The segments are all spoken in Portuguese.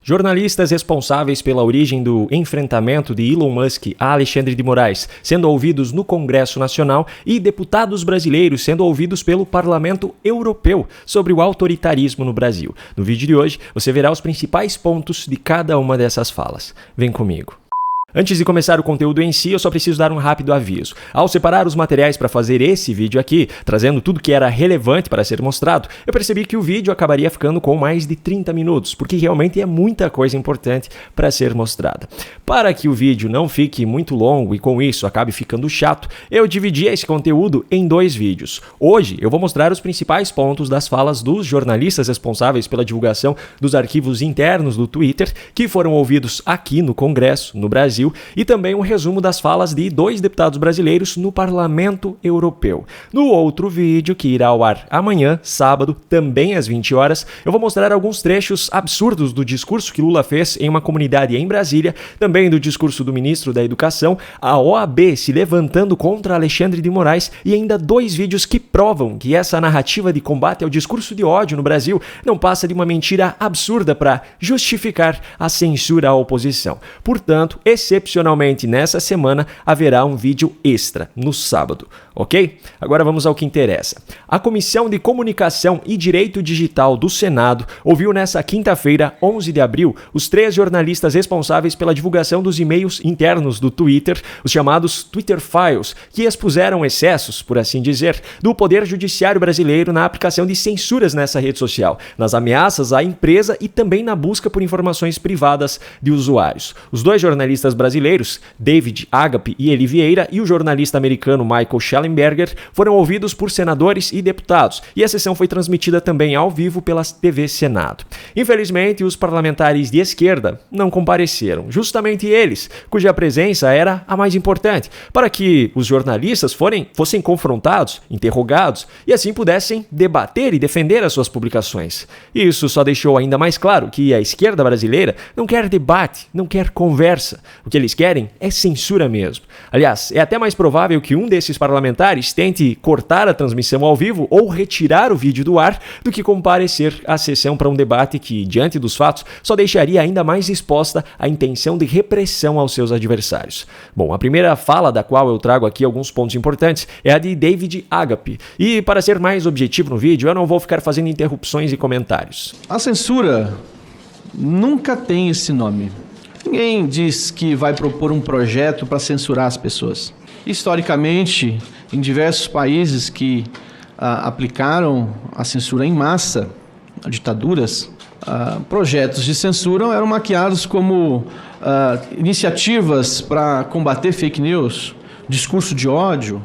Jornalistas responsáveis pela origem do enfrentamento de Elon Musk a Alexandre de Moraes sendo ouvidos no Congresso Nacional e deputados brasileiros sendo ouvidos pelo Parlamento Europeu sobre o autoritarismo no Brasil. No vídeo de hoje, você verá os principais pontos de cada uma dessas falas. Vem comigo. Antes de começar o conteúdo em si, eu só preciso dar um rápido aviso. Ao separar os materiais para fazer esse vídeo aqui, trazendo tudo que era relevante para ser mostrado, eu percebi que o vídeo acabaria ficando com mais de 30 minutos, porque realmente é muita coisa importante para ser mostrada. Para que o vídeo não fique muito longo e com isso acabe ficando chato, eu dividi esse conteúdo em 2 vídeos. Hoje eu vou mostrar os principais pontos das falas dos jornalistas responsáveis pela divulgação dos arquivos internos do Twitter, que foram ouvidos aqui no Congresso, no Brasil, e também um resumo das falas de 2 deputados brasileiros no Parlamento Europeu. No outro vídeo, que irá ao ar amanhã, sábado, também às 20 horas, eu vou mostrar alguns trechos absurdos do discurso que Lula fez em uma comunidade em Brasília, também do discurso do ministro da Educação, a OAB se levantando contra Alexandre de Moraes e ainda 2 vídeos que provam que essa narrativa de combate ao discurso de ódio no Brasil não passa de uma mentira absurda para justificar a censura à oposição. Portanto, excepcionalmente nessa semana haverá um vídeo extra no sábado, ok? Agora vamos ao que interessa. A Comissão de Comunicação e Direito Digital do Senado ouviu nessa quinta-feira, 11 de abril, os 3 jornalistas responsáveis pela divulgação dos e-mails internos do Twitter, os chamados Twitter Files, que expuseram excessos, por assim dizer, do Poder Judiciário brasileiro na aplicação de censuras nessa rede social, nas ameaças à empresa e também na busca por informações privadas de usuários. Os 2 jornalistas brasileiros, David Agape e Eli Vieira, e o jornalista americano Michael Shellenberger foram ouvidos por senadores e deputados, e a sessão foi transmitida também ao vivo pela TV Senado. Infelizmente, os parlamentares de esquerda não compareceram, justamente eles, cuja presença era a mais importante, para que os jornalistas fossem confrontados, interrogados, e assim pudessem debater e defender as suas publicações. Isso só deixou ainda mais claro que a esquerda brasileira não quer debate, não quer conversa. O que eles querem é censura mesmo. Aliás, é até mais provável que um desses parlamentares tente cortar a transmissão ao vivo ou retirar o vídeo do ar do que comparecer à sessão para um debate que, diante dos fatos, só deixaria ainda mais exposta a intenção de repressão aos seus adversários. Bom, a primeira fala da qual eu trago aqui alguns pontos importantes é a de David Agape. E para ser mais objetivo no vídeo, eu não vou ficar fazendo interrupções e comentários. A censura nunca tem esse nome. Ninguém diz que vai propor um projeto para censurar as pessoas. Historicamente, em diversos países que aplicaram a censura em massa, ditaduras, projetos de censura eram maquiados como iniciativas para combater fake news, discurso de ódio,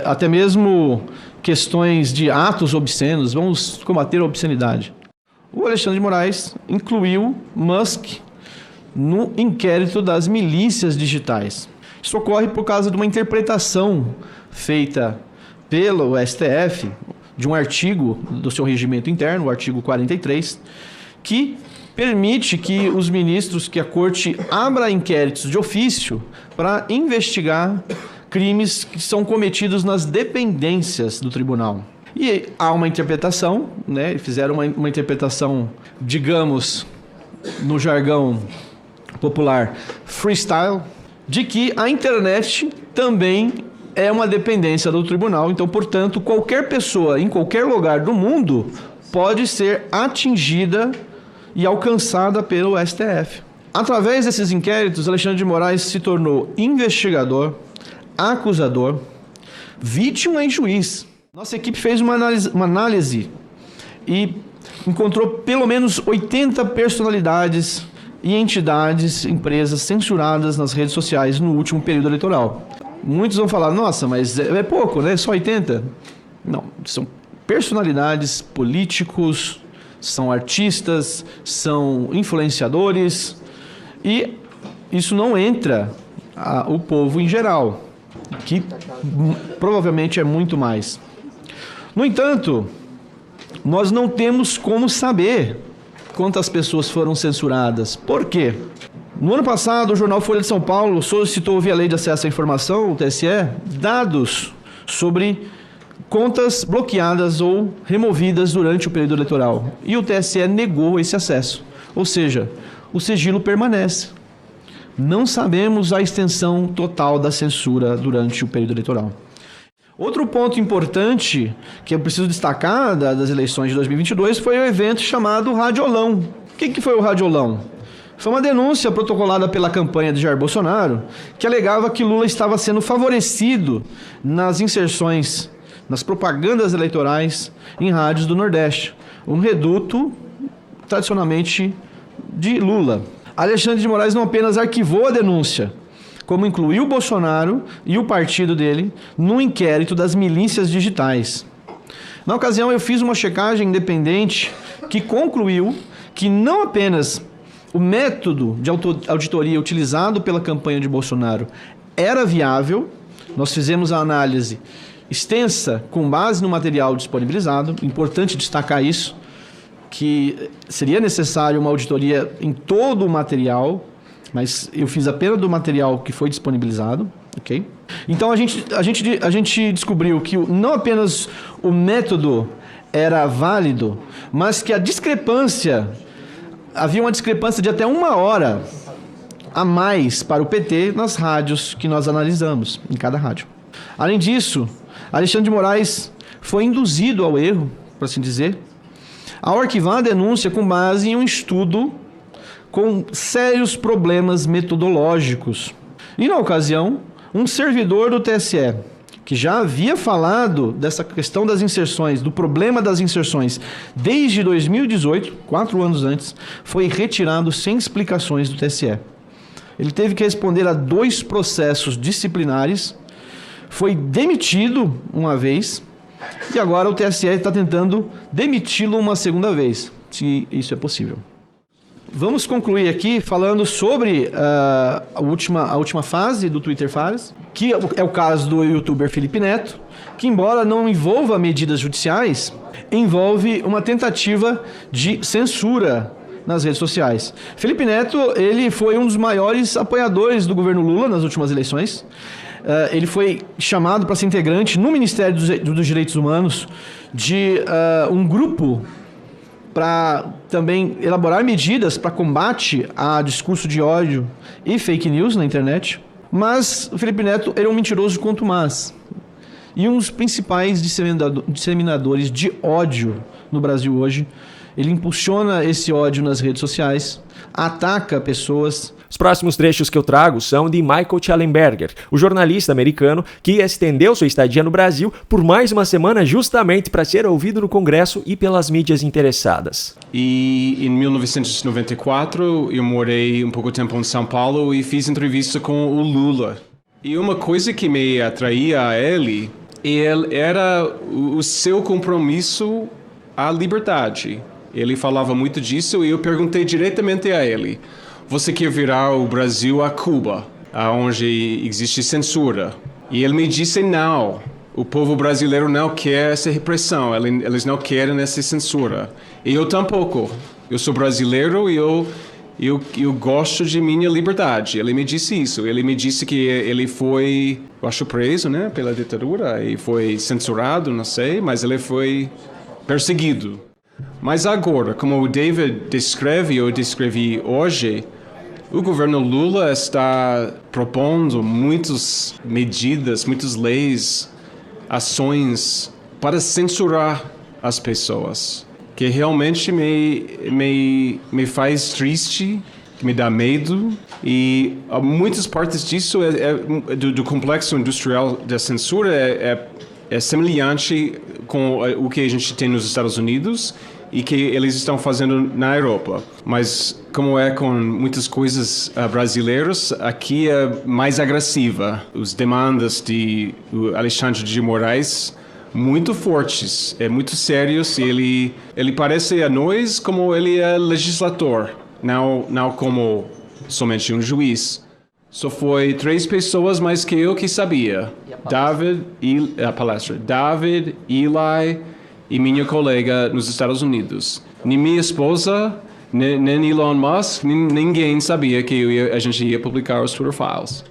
até mesmo questões de atos obscenos. Vamos combater a obscenidade. O Alexandre de Moraes incluiu Musk no inquérito das milícias digitais. Isso ocorre por causa de uma interpretação feita pelo STF de um artigo do seu regimento interno, o artigo 43, que permite que os ministros, que a corte abra inquéritos de ofício para investigar crimes que são cometidos nas dependências do tribunal. E há uma interpretação, né? Fizeram uma interpretação, digamos, no jargão popular, freestyle, de que a internet também é uma dependência do tribunal. Então, portanto, qualquer pessoa em qualquer lugar do mundo pode ser atingida e alcançada pelo STF. Através desses inquéritos, Alexandre de Moraes se tornou investigador, acusador, vítima e juiz. Nossa equipe fez uma análise e encontrou pelo menos 80 personalidades e entidades, empresas censuradas nas redes sociais no último período eleitoral. Muitos vão falar, nossa, mas é pouco, né? Só 80? Não, são personalidades, políticos, são artistas, são influenciadores, e isso não entra o povo em geral, que provavelmente é muito mais. No entanto, nós não temos como saber quantas pessoas foram censuradas. Por quê? No ano passado, o jornal Folha de São Paulo solicitou, via Lei de Acesso à Informação, o TSE, dados sobre contas bloqueadas ou removidas durante o período eleitoral. E o TSE negou esse acesso. Ou seja, o sigilo permanece. Não sabemos a extensão total da censura durante o período eleitoral. Outro ponto importante que eu preciso destacar das eleições de 2022 foi o evento chamado Radiolão. O que foi o Radiolão? Foi uma denúncia protocolada pela campanha de Jair Bolsonaro que alegava que Lula estava sendo favorecido nas inserções, nas propagandas eleitorais em rádios do Nordeste, um reduto tradicionalmente de Lula. Alexandre de Moraes não apenas arquivou a denúncia, como incluiu Bolsonaro e o partido dele no inquérito das milícias digitais. Na ocasião, eu fiz uma checagem independente que concluiu que não apenas o método de auditoria utilizado pela campanha de Bolsonaro era viável, nós fizemos a análise extensa com base no material disponibilizado, importante destacar isso, que seria necessário uma auditoria em todo o material, mas eu fiz apenas do material que foi disponibilizado, ok? Então a gente descobriu que não apenas o método era válido, mas que havia uma discrepância de até 1 hora a mais para o PT nas rádios que nós analisamos, em cada rádio. Além disso, Alexandre de Moraes foi induzido ao erro, por assim dizer, ao arquivar a denúncia com base em um estudo com sérios problemas metodológicos. E, na ocasião, um servidor do TSE, que já havia falado dessa questão das inserções, do problema das inserções, desde 2018, 4 anos antes, foi retirado sem explicações do TSE. Ele teve que responder a 2 processos disciplinares, foi demitido uma vez, e agora o TSE está tentando demiti-lo uma segunda vez, se isso é possível. Vamos concluir aqui falando sobre a última fase do Twitter Files, que é o caso do youtuber Felipe Neto, que, embora não envolva medidas judiciais, envolve uma tentativa de censura nas redes sociais. Felipe Neto, ele foi um dos maiores apoiadores do governo Lula nas últimas eleições. Ele foi chamado para ser integrante no Ministério dos Direitos Humanos de um grupo para também elaborar medidas para combate a discurso de ódio e fake news na internet. Mas o Felipe Neto era um mentiroso contumaz e um dos principais disseminadores de ódio no Brasil hoje. Ele impulsiona esse ódio nas redes sociais, ataca pessoas. Os próximos trechos que eu trago são de Michael Schellenberger, o jornalista americano que estendeu sua estadia no Brasil por mais uma semana justamente para ser ouvido no Congresso e pelas mídias interessadas. E em 1994 eu morei um pouco tempo em São Paulo e fiz entrevista com o Lula. E uma coisa que me atraía a ele era o seu compromisso à liberdade. Ele falava muito disso e eu perguntei diretamente a ele: você quer virar o Brasil a Cuba, onde existe censura? E ele me disse não. O povo brasileiro não quer essa repressão, eles não querem essa censura. E eu tampouco. Eu sou brasileiro e eu gosto de minha liberdade. Ele me disse isso. Ele me disse que ele foi, eu acho, preso, né, pela ditadura e foi censurado, não sei, mas ele foi perseguido. Mas agora, como o David descreve, eu descrevi hoje, o governo Lula está propondo muitas medidas, muitas leis, ações para censurar as pessoas, que realmente me faz triste, que me dá medo. E muitas partes disso do complexo industrial da censura é semelhante com o que a gente tem nos Estados Unidos e que eles estão fazendo na Europa. Mas, como é com muitas coisas brasileiras, aqui é mais agressiva. As demandas de Alexandre de Moraes muito fortes, muito sérios, e ele parece a nós como ele é legislador, não como somente um juiz. Só foi 3 pessoas mais que eu que sabia. David, Eli e minha colega nos Estados Unidos. Nem minha esposa, nem Elon Musk, ninguém sabia que a gente ia publicar os Twitter Files.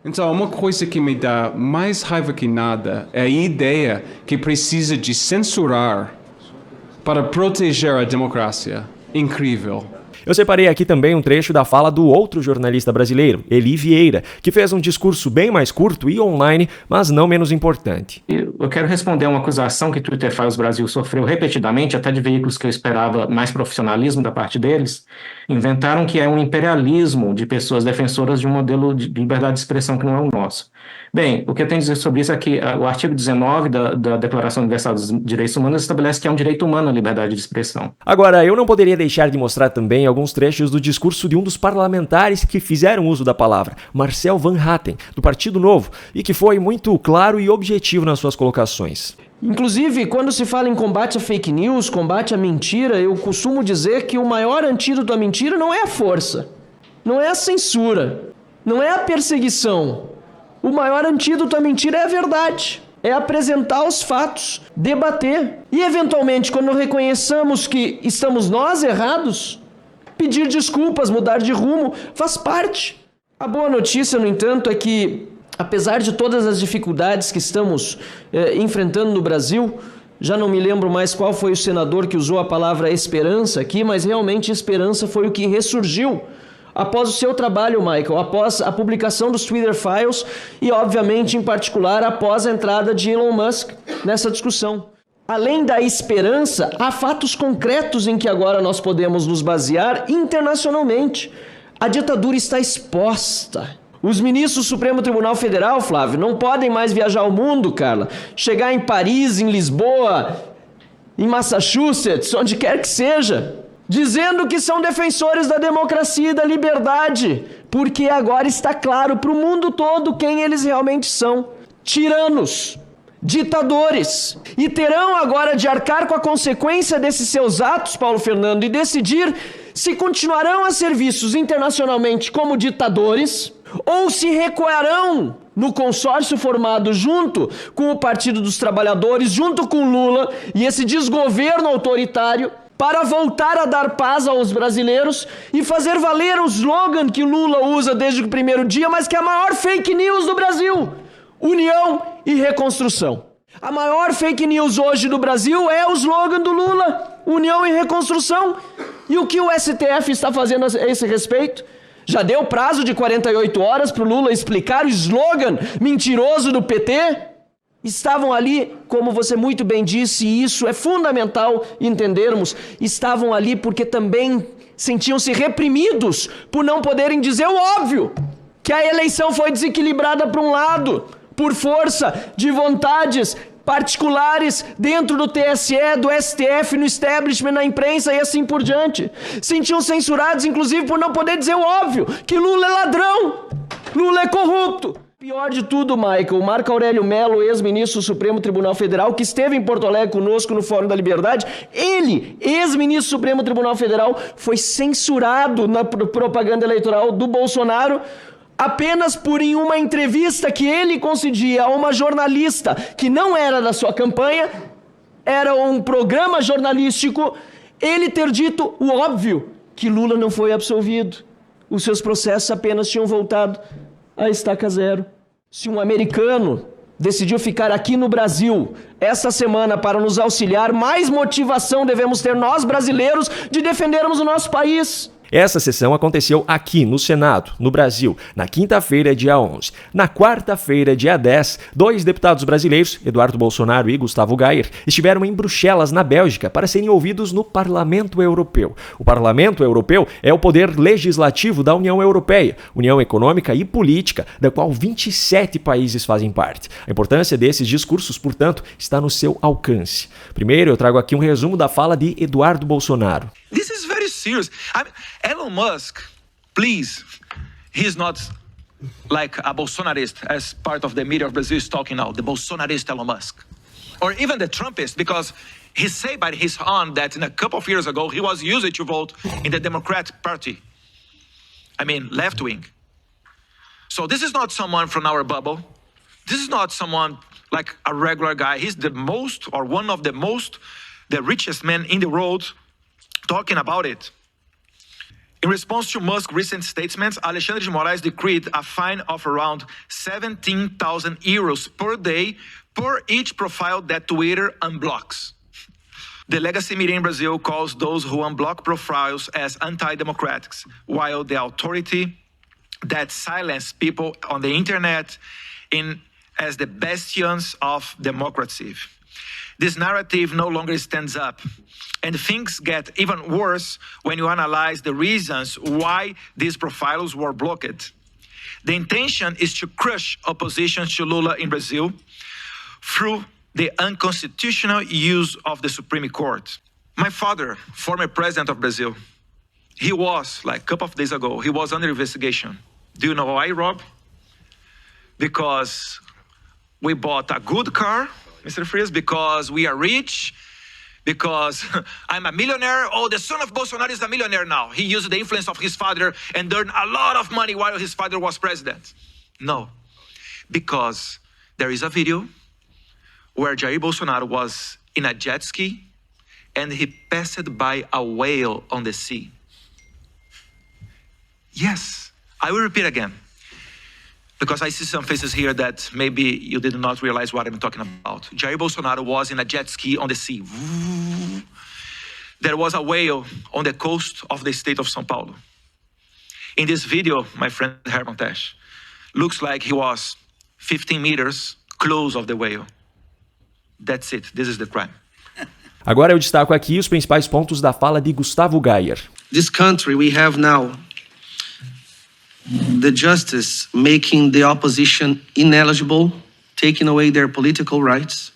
Então, uma coisa que me dá mais raiva que nada é a ideia que precisa de censurar para proteger a democracia. Incrível. Eu separei aqui também um trecho da fala do outro jornalista brasileiro, Eli Vieira, que fez um discurso bem mais curto e online, mas não menos importante. Eu quero responder a uma acusação que Twitter Files Brasil sofreu repetidamente, até de veículos que eu esperava mais profissionalismo da parte deles. Inventaram que é um imperialismo de pessoas defensoras de um modelo de liberdade de expressão que não é o nosso. Bem, o que eu tenho a dizer sobre isso é que o artigo 19 da Declaração Universal dos Direitos Humanos estabelece que é um direito humano a liberdade de expressão. Agora, eu não poderia deixar de mostrar também alguns trechos do discurso de um dos parlamentares que fizeram uso da palavra, Marcel Van Hatten, do Partido Novo, e que foi muito claro e objetivo nas suas colocações. Inclusive, quando se fala em combate a fake news, combate à mentira, eu costumo dizer que o maior antídoto à mentira não é a força, não é a censura, não é a perseguição. O maior antídoto à mentira é a verdade, é apresentar os fatos, debater e, eventualmente, quando reconheçamos que estamos nós errados, pedir desculpas, mudar de rumo, faz parte. A boa notícia, no entanto, é que, apesar de todas as dificuldades que estamos enfrentando no Brasil, já não me lembro mais qual foi o senador que usou a palavra esperança aqui, mas realmente esperança foi o que ressurgiu após o seu trabalho, Michael, após a publicação dos Twitter Files e, obviamente, em particular, após a entrada de Elon Musk nessa discussão. Além da esperança, há fatos concretos em que agora nós podemos nos basear internacionalmente. A ditadura está exposta. Os ministros do Supremo Tribunal Federal, Flávio, não podem mais viajar ao mundo, Carla. Chegar em Paris, em Lisboa, em Massachusetts, onde quer que seja, dizendo que são defensores da democracia e da liberdade, porque agora está claro para o mundo todo quem eles realmente são. Tiranos, ditadores, e terão agora de arcar com a consequência desses seus atos, Paulo Fernando, e decidir se continuarão a ser vistos internacionalmente como ditadores ou se recuarão no consórcio formado junto com o Partido dos Trabalhadores, junto com Lula e esse desgoverno autoritário, para voltar a dar paz aos brasileiros e fazer valer o slogan que Lula usa desde o primeiro dia, mas que é a maior fake news do Brasil: união e reconstrução. A maior fake news hoje do Brasil é o slogan do Lula: união e reconstrução. E o que o STF está fazendo a esse respeito? Já deu prazo de 48 horas para o Lula explicar o slogan mentiroso do PT? Estavam ali, como você muito bem disse, e isso é fundamental entendermos, estavam ali porque também sentiam-se reprimidos por não poderem dizer o óbvio, que a eleição foi desequilibrada para um lado, por força de vontades particulares dentro do TSE, do STF, no establishment, na imprensa e assim por diante. Sentiam censurados, inclusive, por não poder dizer o óbvio, que Lula é ladrão, Lula é corrupto. Pior de tudo, Michael, o Marco Aurélio Mello, ex-ministro do Supremo Tribunal Federal, que esteve em Porto Alegre conosco no Fórum da Liberdade, ele, ex-ministro do Supremo Tribunal Federal, foi censurado na propaganda eleitoral do Bolsonaro apenas por, em uma entrevista que ele concedia a uma jornalista que não era da sua campanha, era um programa jornalístico, ele ter dito o óbvio, que Lula não foi absolvido. Os seus processos apenas tinham voltado a estaca zero. Se um americano decidiu ficar aqui no Brasil esta semana para nos auxiliar, mais motivação devemos ter nós brasileiros de defendermos o nosso país. Essa sessão aconteceu aqui no Senado, no Brasil, na quinta-feira, dia 11. Na quarta-feira, dia 10, dois deputados brasileiros, Eduardo Bolsonaro e Gustavo Gayer, estiveram em Bruxelas, na Bélgica, para serem ouvidos no Parlamento Europeu. O Parlamento Europeu é o poder legislativo da União Europeia, União Econômica e Política, da qual 27 países fazem parte. A importância desses discursos, portanto, está no seu alcance. Primeiro, eu trago aqui um resumo da fala de Eduardo Bolsonaro. This is very serious. I mean, Elon Musk, please, he's not like a Bolsonarist, as part of the media of Brazil is talking now, the Bolsonarist Elon Musk. Or even the Trumpist, because he said by his own that in a couple of years ago, he was used to vote in the Democratic Party. I mean, left wing. So this is not someone from our bubble. This is not someone like a regular guy. He's the most, or one of the most, the richest man in the world talking about it. In response to Musk's recent statements, Alexandre de Moraes decreed a fine of around 17,000 euros per day per each profile that Twitter unblocks. The legacy media in Brazil calls those who unblock profiles as anti-democrats, while the authority that silence people on the internet as the bastions of democracy. This narrative no longer stands up, and things get even worse when you analyze the reasons why these profiles were blocked. The intention is to crush opposition to Lula in Brazil through the unconstitutional use of the Supreme Court. My father, former president of Brazil, he was, like a couple of days ago, he was under investigation. Do you know why, Rob? Because we bought a good car, Mr. Frias, because we are rich, because I'm a millionaire. Oh, the son of Bolsonaro is a millionaire now. He used the influence of his father and earned a lot of money while his father was president. No, because there is a video where Jair Bolsonaro was in a jet ski and he passed by a whale on the sea. Yes, I will repeat again, because I see some faces here that maybe you did not realize what I'm talking about. Jair Bolsonaro was in a jet ski on the sea. There was a whale on the coast of the state of São Paulo. In this video, my friend Herman Tesh, looks like he was 15 meters close of the whale. That's it. This is the crime. Agora eu destaco aqui os principais pontos da fala de Gustavo Gayer. This country we have now, the justice making the opposition ineligible, taking away their political rights.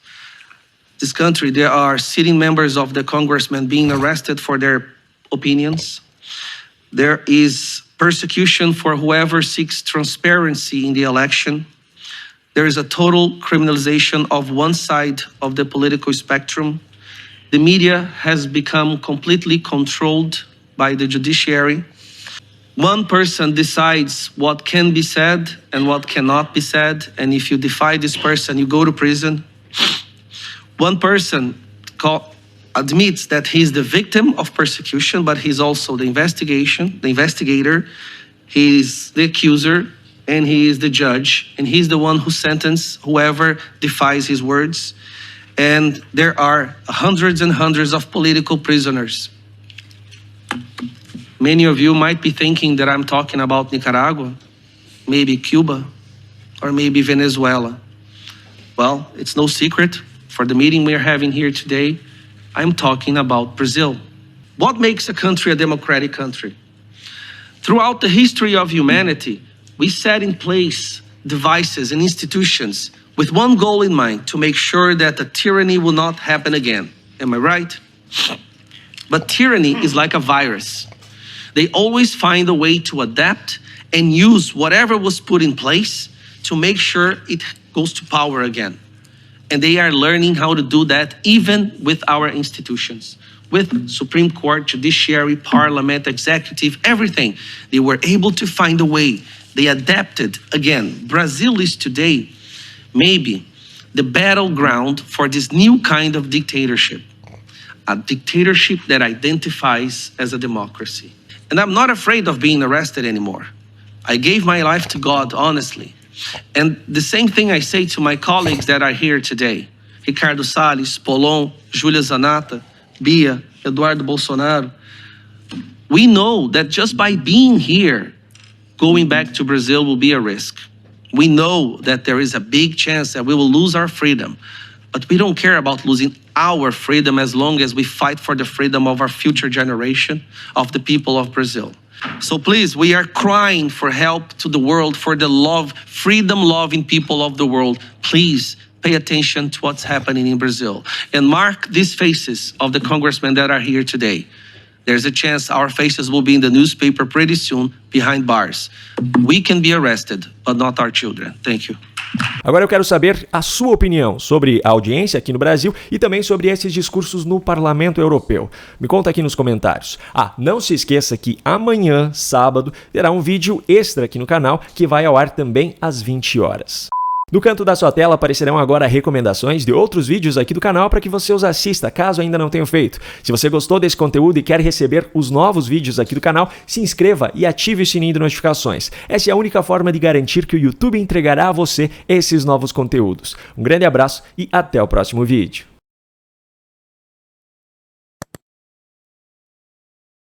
This country, there are sitting members of the congressmen being arrested for their opinions. There is persecution for whoever seeks transparency in the election. There is a total criminalization of one side of the political spectrum. The media has become completely controlled by the judiciary. One person decides what can be said and what cannot be said, and if you defy this person, you go to prison. One person admits that he's the victim of persecution, but he's also the investigator, he's the accuser, and he is the judge, and he's the one who sentences whoever defies his words. And there are hundreds and hundreds of political prisoners. Many of you might be thinking that I'm talking about Nicaragua, maybe Cuba, or maybe Venezuela. Well, it's no secret. For the meeting we are having here today, I'm talking about Brazil. What makes a country a democratic country? Throughout the history of humanity, we set in place devices and institutions with one goal in mind, to make sure that the tyranny will not happen again. Am I right? But tyranny is like a virus. They always find a way to adapt and use whatever was put in place to make sure it goes to power again. And they are learning how to do that even with our institutions. With Supreme Court, Judiciary, Parliament, Executive, everything. They were able to find a way. They adapted again. Brazil is today maybe the battleground for this new kind of dictatorship. A dictatorship that identifies as a democracy. And I'm not afraid of being arrested anymore. I gave my life to God, honestly. And the same thing I say to my colleagues that are here today. Ricardo Salles, Polon, Júlia Zanata, Bia, Eduardo Bolsonaro. We know that just by being here, going back to Brazil will be a risk. We know that there is a big chance that we will lose our freedom, but we don't care about losing our freedom as long as we fight for the freedom of our future generation, of the people of Brazil. So please, we are crying for help to the world, for the love, freedom-loving people of the world. Please pay attention to what's happening in Brazil and mark these faces of the congressmen that are here today. There's a chance our faces will be in the newspaper pretty soon, behind bars. We can be arrested, but not our children. Thank you. Agora eu quero saber a sua opinião sobre a audiência aqui no Brasil e também sobre esses discursos no Parlamento Europeu. Me conta aqui nos comentários. Não se esqueça que amanhã, sábado, terá um vídeo extra aqui no canal que vai ao ar também às 20 horas. No canto da sua tela aparecerão agora recomendações de outros vídeos aqui do canal para que você os assista, caso ainda não tenha feito. Se você gostou desse conteúdo e quer receber os novos vídeos aqui do canal, se inscreva e ative o sininho de notificações. Essa é a única forma de garantir que o YouTube entregará a você esses novos conteúdos. Um grande abraço e até o próximo vídeo.